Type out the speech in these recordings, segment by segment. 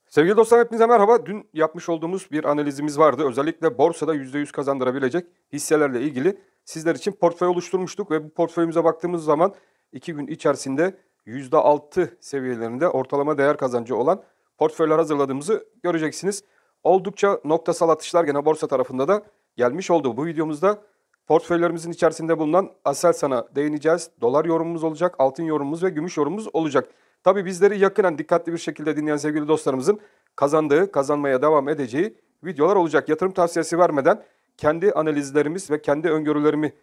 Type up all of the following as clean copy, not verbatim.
Sevgili dostlar hepinize merhaba. Dün yapmış olduğumuz bir analizimiz vardı. Özellikle borsada %100 kazandırabilecek hisselerle ilgili sizler için portföy oluşturmuştuk. Ve bu portföyümüze baktığımız zaman 2 gün içerisinde %6 seviyelerinde ortalama değer kazancı olan portföyler hazırladığımızı göreceksiniz. Oldukça noktasal atışlar gene borsa tarafında da gelmiş oldu. Bu videomuzda portföylerimizin içerisinde bulunan Aselsan'a değineceğiz. Dolar yorumumuz olacak, altın yorumumuz ve gümüş yorumumuz olacak. Tabii bizleri yakinen dikkatli bir şekilde dinleyen sevgili dostlarımızın kazandığı, kazanmaya devam edeceği videolar olacak. Yatırım tavsiyesi vermeden kendi analizlerimiz ve kendi öngörülerimi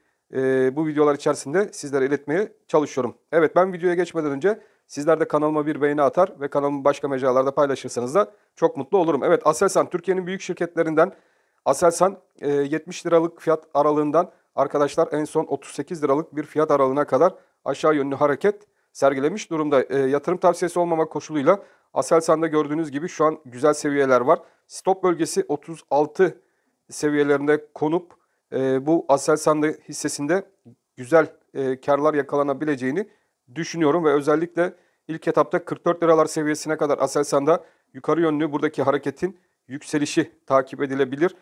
bu videolar içerisinde sizlere iletmeye çalışıyorum. Evet, ben videoya geçmeden önce sizler de kanalıma bir beğeni atar ve kanalımı başka mecralarda paylaşırsanız da çok mutlu olurum. Evet, Aselsan Türkiye'nin büyük şirketlerinden. Aselsan 70 liralık fiyat aralığından arkadaşlar en son 38 liralık bir fiyat aralığına kadar aşağı yönlü hareket sergilemiş durumda. Yatırım tavsiyesi olmamak koşuluyla Aselsan'da gördüğünüz gibi şu an güzel seviyeler var. Stop bölgesi 36 seviyelerinde konup bu Aselsan'da hissesinde güzel karlar yakalanabileceğini düşünüyorum ve özellikle ilk etapta 44 liralar seviyesine kadar Aselsan'da yukarı yönlü buradaki hareketin yükselişi takip edilebilir.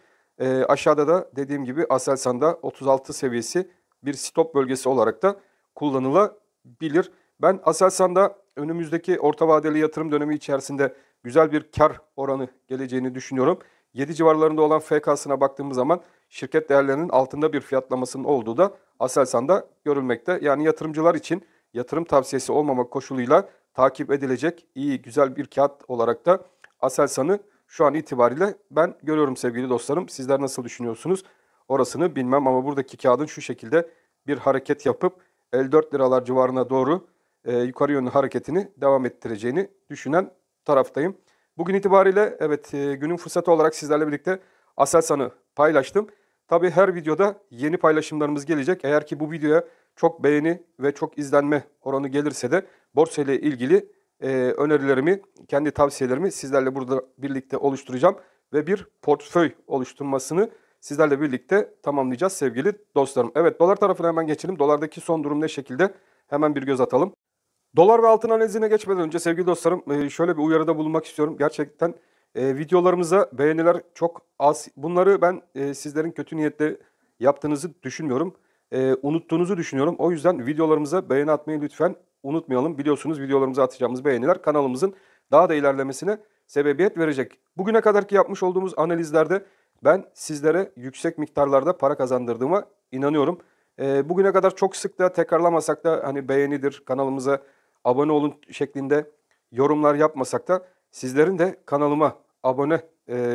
Aşağıda da dediğim gibi Aselsan'da 36 seviyesi bir stop bölgesi olarak da kullanılabilir. Ben Aselsan'da önümüzdeki orta vadeli yatırım dönemi içerisinde güzel bir kar oranı geleceğini düşünüyorum. 7 civarlarında olan FK'sına baktığımız zaman şirket değerlerinin altında bir fiyatlamasının olduğu da Aselsan'da görülmekte. Yani yatırımcılar için yatırım tavsiyesi olmamak koşuluyla takip edilecek iyi güzel bir kağıt olarak da Aselsan'ı şu an itibariyle ben görüyorum sevgili dostlarım. Sizler nasıl düşünüyorsunuz? Orasını bilmem ama buradaki kağıdın şu şekilde bir hareket yapıp 54 liralar civarına doğru yukarı yönlü hareketini devam ettireceğini düşünen taraftayım. Bugün itibariyle evet günün fırsatı olarak sizlerle birlikte Aselsan'ı paylaştım. Tabii her videoda yeni paylaşımlarımız gelecek. Eğer ki bu videoya çok beğeni ve çok izlenme oranı gelirse de borsa ile ilgili önerilerimi, kendi tavsiyelerimi sizlerle burada birlikte oluşturacağım. Ve bir portföy oluşturmasını sizlerle birlikte tamamlayacağız sevgili dostlarım. Evet, dolar tarafına hemen geçelim. Dolardaki son durum ne şekilde? Hemen bir göz atalım. Dolar ve altın analizine geçmeden önce sevgili dostlarım şöyle bir uyarıda bulunmak istiyorum. Gerçekten videolarımıza beğeniler çok az. Bunları ben sizlerin kötü niyetle yaptığınızı düşünmüyorum. Unuttuğunuzu düşünüyorum. O yüzden videolarımıza beğeni atmayı lütfen unutmayalım. Biliyorsunuz videolarımıza atacağımız beğeniler kanalımızın daha da ilerlemesine sebebiyet verecek. Bugüne kadarki yapmış olduğumuz analizlerde ben sizlere yüksek miktarlarda para kazandırdığıma inanıyorum. Bugüne kadar çok sık da tekrarlamasak da hani beğenidir, kanalımıza abone olun şeklinde yorumlar yapmasak da sizlerin de kanalıma abone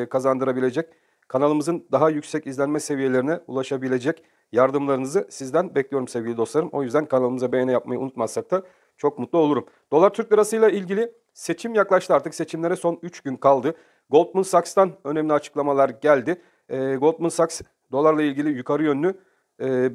kazandırabilecek, kanalımızın daha yüksek izlenme seviyelerine ulaşabilecek yardımlarınızı sizden bekliyorum sevgili dostlarım. O yüzden kanalımıza beğeni yapmayı unutmazsak da çok mutlu olurum. Dolar Türk Lirası ile ilgili seçim yaklaştı, artık seçimlere son 3 gün kaldı. Goldman Sachs'tan önemli açıklamalar geldi. Goldman Sachs dolarla ilgili yukarı yönlü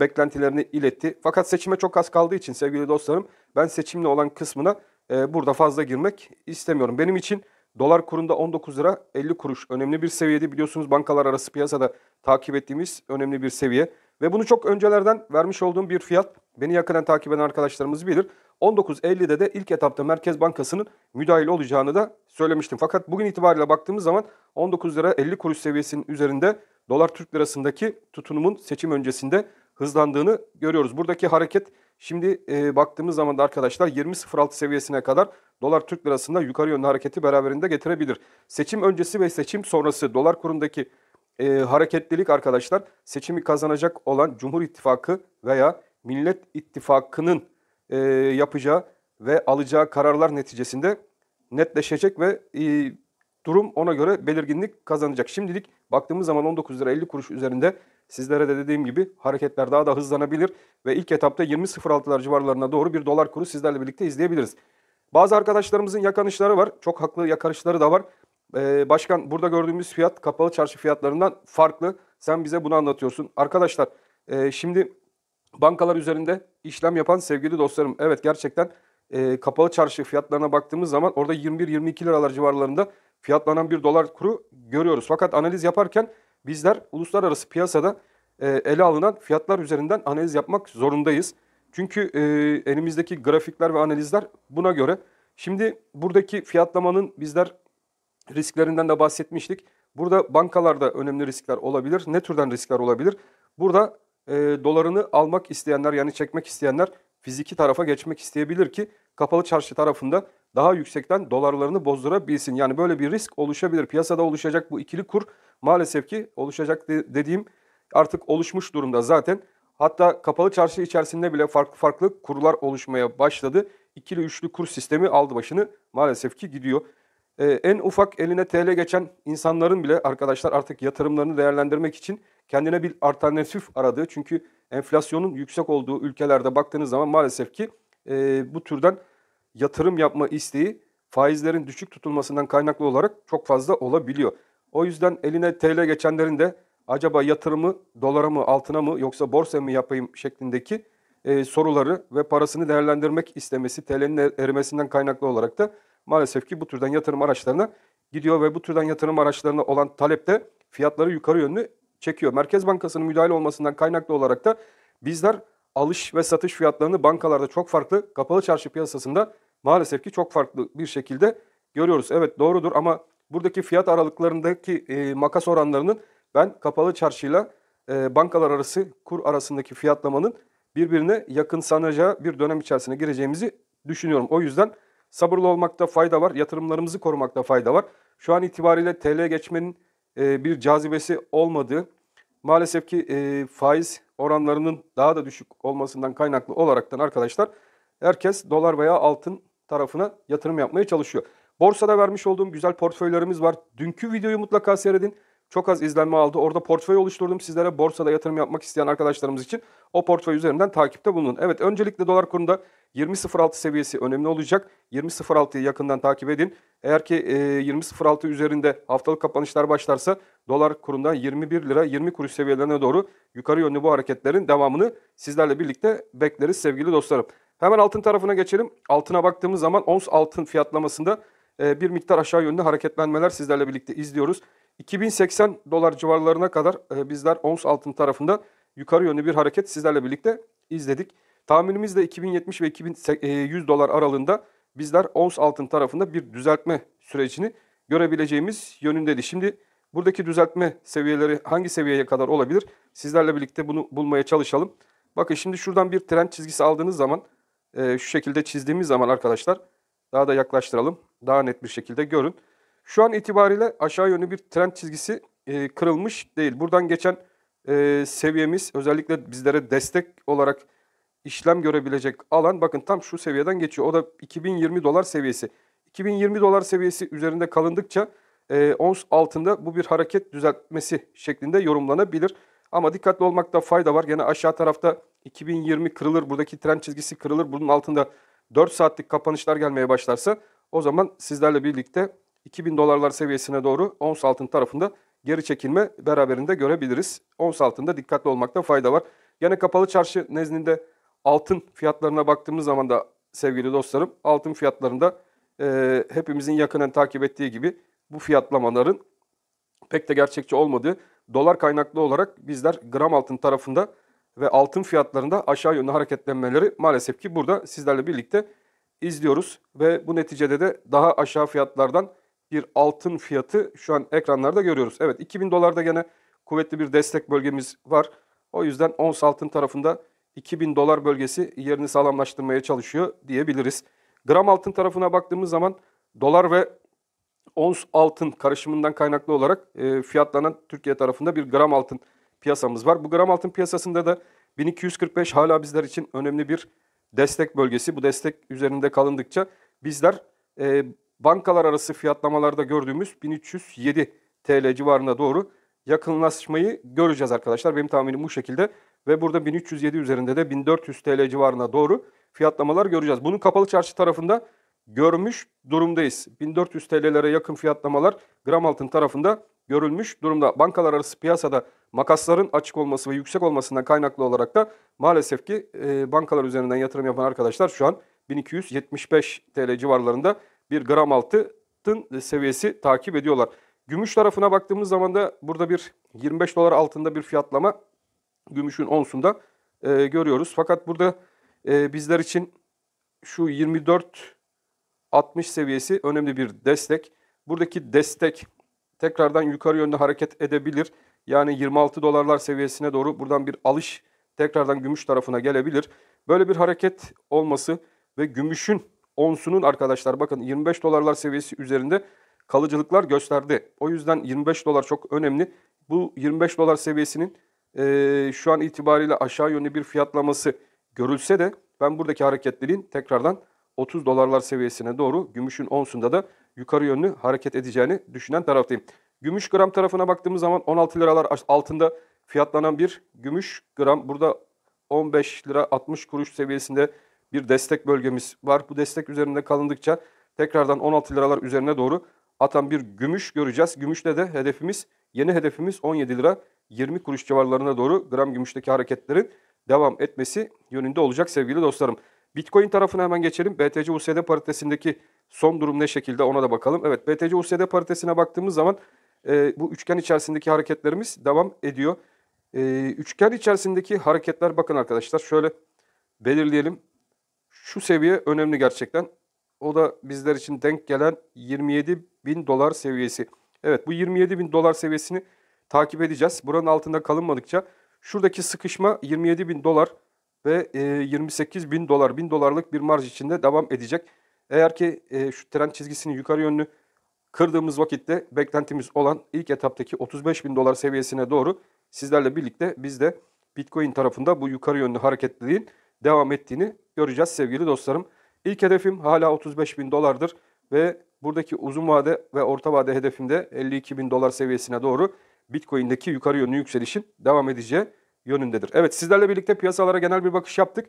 beklentilerini iletti. Fakat seçime çok az kaldığı için sevgili dostlarım ben seçimle olan kısmına burada fazla girmek istemiyorum. Benim için dolar kurunda 19 lira 50 kuruş önemli bir seviyede, biliyorsunuz bankalar arası piyasada takip ettiğimiz önemli bir seviye. Ve bunu çok öncelerden vermiş olduğum bir fiyat, beni yakından takip eden arkadaşlarımız bilir. 19.50'de de ilk etapta Merkez Bankası'nın müdahil olacağını da söylemiştim. Fakat bugün itibariyle baktığımız zaman 19 lira 50 kuruş seviyesinin üzerinde dolar Türk lirasındaki tutunumun seçim öncesinde hızlandığını görüyoruz. Buradaki hareket şimdi baktığımız zaman da arkadaşlar 20.06 seviyesine kadar dolar Türk lirasında yukarı yönlü hareketi beraberinde getirebilir. Seçim öncesi ve seçim sonrası dolar kurundaki hareketlilik arkadaşlar seçimi kazanacak olan Cumhur İttifakı veya Millet İttifakı'nın yapacağı ve alacağı kararlar neticesinde netleşecek ve durum ona göre belirginlik kazanacak. Şimdilik baktığımız zaman 19 lira 50 kuruş üzerinde sizlere de dediğim gibi hareketler daha da hızlanabilir ve ilk etapta 20.06'lar civarlarına doğru bir dolar kuru sizlerle birlikte izleyebiliriz. Bazı arkadaşlarımızın yakanışları var. Çok haklı yakarışları da var. Başkan, burada gördüğümüz fiyat kapalı çarşı fiyatlarından farklı. Sen bize bunu anlatıyorsun. Arkadaşlar şimdi bankalar üzerinde işlem yapan sevgili dostlarım, evet gerçekten kapalı çarşı fiyatlarına baktığımız zaman orada 21-22 liralar civarlarında fiyatlanan bir dolar kuru görüyoruz. Fakat analiz yaparken bizler uluslararası piyasada ele alınan fiyatlar üzerinden analiz yapmak zorundayız. Çünkü elimizdeki grafikler ve analizler buna göre. Şimdi buradaki fiyatlamanın bizler risklerinden de bahsetmiştik. Burada bankalarda önemli riskler olabilir. Ne türden riskler olabilir? Burada dolarını almak isteyenler, yani çekmek isteyenler fiziki tarafa geçmek isteyebilir ki kapalı çarşı tarafında daha yüksekten dolarlarını bozdurabilsin. Yani böyle bir risk oluşabilir. Piyasada oluşacak bu ikili kur maalesef ki oluşacak dediğim artık oluşmuş durumda zaten. Hatta kapalı çarşı içerisinde bile farklı farklı kurlar oluşmaya başladı. İkili üçlü kur sistemi aldı başını maalesef ki gidiyor. En ufak eline TL geçen insanların bile arkadaşlar artık yatırımlarını değerlendirmek için kendine bir alternatif aradığı. Çünkü enflasyonun yüksek olduğu ülkelerde baktığınız zaman maalesef ki bu türden yatırım yapma isteği faizlerin düşük tutulmasından kaynaklı olarak çok fazla olabiliyor. O yüzden eline TL geçenlerin de acaba yatırımı dolara mı, altına mı yoksa borsaya mı yapayım şeklindeki soruları ve parasını değerlendirmek istemesi, TL'nin erimesinden kaynaklı olarak da maalesef ki bu türden yatırım araçlarına gidiyor ve bu türden yatırım araçlarına olan talep de fiyatları yukarı yönlü çekiyor. Merkez Bankası'nın müdahale olmasından kaynaklı olarak da bizler alış ve satış fiyatlarını bankalarda çok farklı, kapalı çarşı piyasasında maalesef ki çok farklı bir şekilde görüyoruz. Evet, doğrudur ama buradaki fiyat aralıklarındaki makas oranlarının ben kapalı çarşıyla bankalar arası kur arasındaki fiyatlamanın birbirine yakınsanacağı bir dönem içerisine gireceğimizi düşünüyorum. O yüzden sabırlı olmakta fayda var. Yatırımlarımızı korumakta fayda var. Şu an itibariyle TL geçmenin bir cazibesi olmadığı, maalesef ki faiz oranlarının daha da düşük olmasından kaynaklı olaraktan arkadaşlar herkes dolar veya altın tarafına yatırım yapmaya çalışıyor. Borsada vermiş olduğum güzel portföylerimiz var. Dünkü videoyu mutlaka seyredin. Çok az izlenme aldı. Orada portföy oluşturdum sizlere borsada yatırım yapmak isteyen arkadaşlarımız için. O portföy üzerinden takipte bulunun. Evet, öncelikle dolar kurunda 20.06 seviyesi önemli olacak. 20.06'yı yakından takip edin. Eğer ki 20.06 üzerinde haftalık kapanışlar başlarsa dolar kurunda 21 lira 20 kuruş seviyelerine doğru yukarı yönlü bu hareketlerin devamını sizlerle birlikte bekleriz sevgili dostlarım. Hemen altın tarafına geçelim. Altına baktığımız zaman ons altın fiyatlamasında bir miktar aşağı yönlü hareketlenmeler sizlerle birlikte izliyoruz. 2080 dolar civarlarına kadar bizler ons altın tarafında yukarı yönlü bir hareket sizlerle birlikte izledik. Tahminimiz de 2070 ve 2100 dolar aralığında bizler ons altın tarafında bir düzeltme sürecini görebileceğimiz yönündeydi. Şimdi buradaki düzeltme seviyeleri hangi seviyeye kadar olabilir? Sizlerle birlikte bunu bulmaya çalışalım. Bakın şimdi şuradan bir trend çizgisi aldığınız zaman şu şekilde çizdiğimiz zaman arkadaşlar daha da yaklaştıralım. Daha net bir şekilde görün. Şu an itibariyle aşağı yönlü bir trend çizgisi kırılmış değil. Buradan geçen seviyemiz özellikle bizlere destek olarak işlem görebilecek alan bakın tam şu seviyeden geçiyor. O da 2020 dolar seviyesi. 2020 dolar seviyesi üzerinde kalındıkça ons altında bu bir hareket düzeltmesi şeklinde yorumlanabilir. Ama dikkatli olmakta fayda var. Yine aşağı tarafta 2020 kırılır. Buradaki trend çizgisi kırılır. Bunun altında 4 saatlik kapanışlar gelmeye başlarsa o zaman sizlerle birlikte 2000 dolarlar seviyesine doğru ons altın tarafında geri çekilme beraberinde görebiliriz. Ons altında dikkatli olmakta fayda var. Yine kapalı çarşı nezdinde altın fiyatlarına baktığımız zaman da sevgili dostlarım altın fiyatlarında hepimizin yakından takip ettiği gibi bu fiyatlamaların pek de gerçekçi olmadığı dolar kaynaklı olarak bizler gram altın tarafında ve altın fiyatlarında aşağı yönlü hareketlenmeleri maalesef ki burada sizlerle birlikte izliyoruz. Ve bu neticede de daha aşağı fiyatlardan bir altın fiyatı şu an ekranlarda görüyoruz. Evet, 2000 dolarda gene kuvvetli bir destek bölgemiz var. O yüzden ons altın tarafında 2000 dolar bölgesi yerini sağlamlaştırmaya çalışıyor diyebiliriz. Gram altın tarafına baktığımız zaman dolar ve ons altın karışımından kaynaklı olarak fiyatlanan Türkiye tarafında bir gram altın piyasamız var. Bu gram altın piyasasında da 1245 hala bizler için önemli bir destek bölgesi. Bu destek üzerinde kalındıkça bizler bankalar arası fiyatlamalarda gördüğümüz 1307 TL civarına doğru yakınlaşmayı göreceğiz arkadaşlar. Benim tahminim bu şekilde ve burada 1307 üzerinde de 1400 TL civarına doğru fiyatlamalar göreceğiz. Bunun kapalı çarşı tarafında görmüş durumdayız. 1400 TL'lere yakın fiyatlamalar gram altın tarafında görülmüş durumda. Bankalar arası piyasada makasların açık olması ve yüksek olmasından kaynaklı olarak da maalesef ki bankalar üzerinden yatırım yapan arkadaşlar şu an 1275 TL civarlarında bir gram altın seviyesi takip ediyorlar. Gümüş tarafına baktığımız zaman da burada bir 25 dolar altında bir fiyatlama gümüşün onsunda görüyoruz. Fakat burada bizler için şu 24.60 seviyesi önemli bir destek. buradaki destek tekrardan yukarı yönde hareket edebilir. Yani 26 dolarlar seviyesine doğru buradan bir alış tekrardan gümüş tarafına gelebilir. Böyle bir hareket olması ve gümüşün onsunun arkadaşlar bakın 25 dolarlar seviyesi üzerinde kalıcılıklar gösterdi. O yüzden 25 dolar çok önemli. Bu 25 dolar seviyesinin şu an itibariyle aşağı yönlü bir fiyatlaması görülse de ben buradaki hareketliliğin tekrardan 30 dolarlar seviyesine doğru gümüşün onsunda da yukarı yönlü hareket edeceğini düşünen taraftayım. Gümüş gram tarafına baktığımız zaman 16 liralar altında fiyatlanan bir gümüş gram. Burada 15 lira 60 kuruş seviyesinde bir destek bölgemiz var. Bu destek üzerinde kalındıkça tekrardan 16 liralar üzerine doğru atan bir gümüş göreceğiz. Gümüşte de yeni hedefimiz 17 lira 20 kuruş civarlarına doğru gram gümüşteki hareketlerin devam etmesi yönünde olacak sevgili dostlarım. Bitcoin tarafına hemen geçelim. BTC-USD paritesindeki son durum ne şekilde ona da bakalım. Evet, BTC-USD paritesine baktığımız zaman bu üçgen içerisindeki hareketlerimiz devam ediyor. Üçgen içerisindeki hareketler bakın arkadaşlar şöyle belirleyelim. Şu seviye önemli gerçekten. O da bizler için denk gelen 27 bin dolar seviyesi. Evet, bu 27 bin dolar seviyesini takip edeceğiz. Buranın altında kalınmadıkça şuradaki sıkışma 27 bin dolar ve 28 bin dolar, 1000 dolarlık bir marj içinde devam edecek. Eğer ki şu trend çizgisini yukarı yönlü kırdığımız vakitte beklentimiz olan ilk etaptaki 35 bin dolar seviyesine doğru sizlerle birlikte biz de Bitcoin tarafında bu yukarı yönlü hareketliliğin devam ettiğini göreceğiz sevgili dostlarım. İlk hedefim hala 35 bin dolardır ve buradaki uzun vade ve orta vade hedefimde 52 bin dolar seviyesine doğru Bitcoin'deki yukarı yönlü yükselişin devam edeceği yönündedir. Evet, sizlerle birlikte piyasalara genel bir bakış yaptık.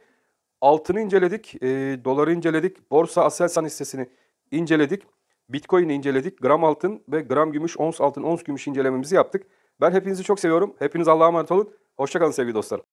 Altını inceledik, doları inceledik, borsa Aselsan hissesini inceledik, Bitcoin'i inceledik, gram altın ve gram gümüş, ons altın, ons gümüş incelememizi yaptık. Ben hepinizi çok seviyorum. Hepiniz Allah'a emanet olun. Hoşça kalın sevgili dostlarım.